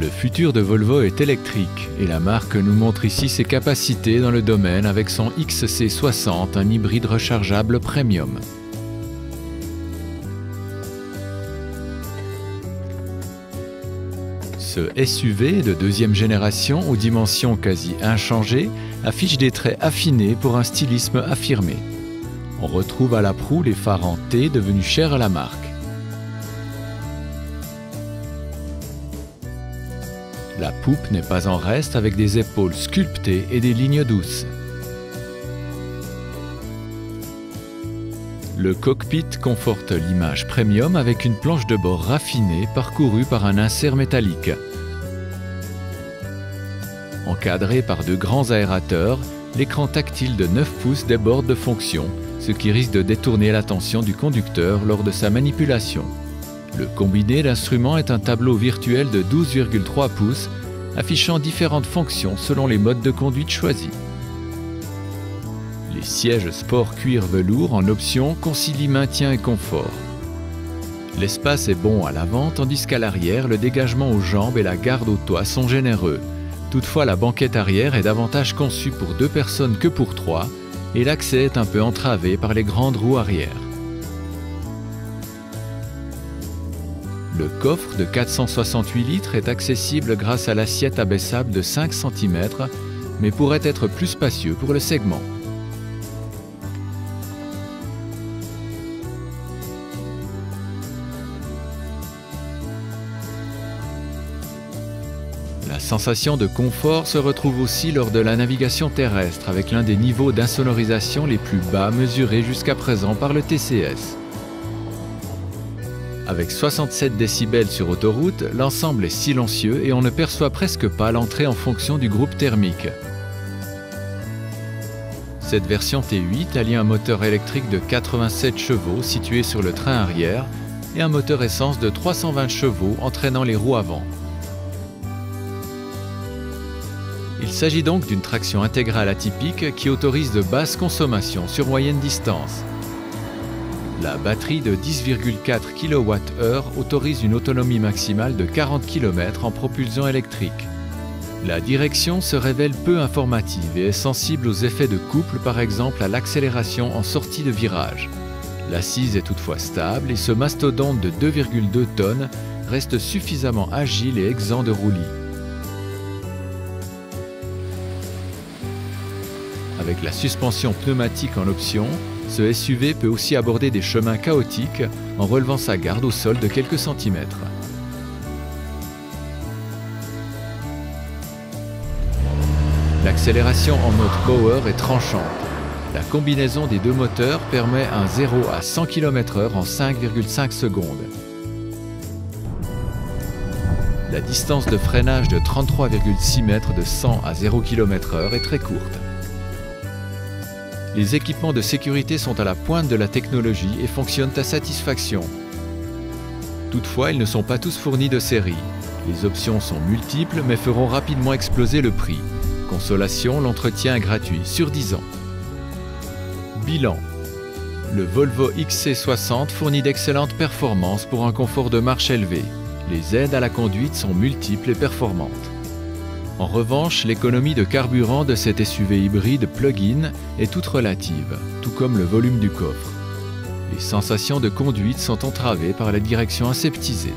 Le futur de Volvo est électrique et la marque nous montre ici ses capacités dans le domaine avec son XC60, un hybride rechargeable premium. Ce SUV de deuxième génération aux dimensions quasi inchangées affiche des traits affinés pour un stylisme affirmé. On retrouve à la proue les phares en T devenus chers à la marque. La poupe n'est pas en reste avec des épaules sculptées et des lignes douces. Le cockpit conforte l'image premium avec une planche de bord raffinée parcourue par un insert métallique. Encadré par de grands aérateurs, l'écran tactile de 9 pouces déborde de fonctions, ce qui risque de détourner l'attention du conducteur lors de sa manipulation. Le combiné d'instruments est un tableau virtuel de 12,3 pouces, affichant différentes fonctions selon les modes de conduite choisis. Les sièges sport cuir velours en option concilient maintien et confort. L'espace est bon à l'avant, tandis qu'à l'arrière, le dégagement aux jambes et la garde au toit sont généreux. Toutefois, la banquette arrière est davantage conçue pour 2 personnes que pour 3, et l'accès est un peu entravé par les grandes roues arrière. Le coffre de 468 litres est accessible grâce à l'assiette abaissable de 5 cm, mais pourrait être plus spacieux pour le segment. La sensation de confort se retrouve aussi lors de la navigation terrestre avec l'un des niveaux d'insonorisation les plus bas mesurés jusqu'à présent par le TCS. Avec 67 décibels sur autoroute, l'ensemble est silencieux et on ne perçoit presque pas l'entrée en fonction du groupe thermique. Cette version T8 allie un moteur électrique de 87 chevaux situé sur le train arrière et un moteur essence de 320 chevaux entraînant les roues avant. Il s'agit donc d'une traction intégrale atypique qui autorise de basses consommations sur moyenne distance. La batterie de 10,4 kWh autorise une autonomie maximale de 40 km en propulsion électrique. La direction se révèle peu informative et est sensible aux effets de couple, par exemple à l'accélération en sortie de virage. L'assise est toutefois stable et ce mastodonte de 2,2 tonnes reste suffisamment agile et exempt de roulis. Avec la suspension pneumatique en option, ce SUV peut aussi aborder des chemins chaotiques en relevant sa garde au sol de quelques centimètres. L'accélération en mode Power est tranchante. La combinaison des 2 moteurs permet un 0 à 100 km/h en 5,5 secondes. La distance de freinage de 33,6 mètres de 100 à 0 km/h est très courte. Les équipements de sécurité sont à la pointe de la technologie et fonctionnent à satisfaction. Toutefois, ils ne sont pas tous fournis de série. Les options sont multiples mais feront rapidement exploser le prix. Consolation, l'entretien est gratuit sur 10 ans. Bilan. Le Volvo XC60 fournit d'excellentes performances pour un confort de marche élevé. Les aides à la conduite sont multiples et performantes. En revanche, l'économie de carburant de cet SUV hybride plug-in est toute relative, tout comme le volume du coffre. Les sensations de conduite sont entravées par la direction aseptisée.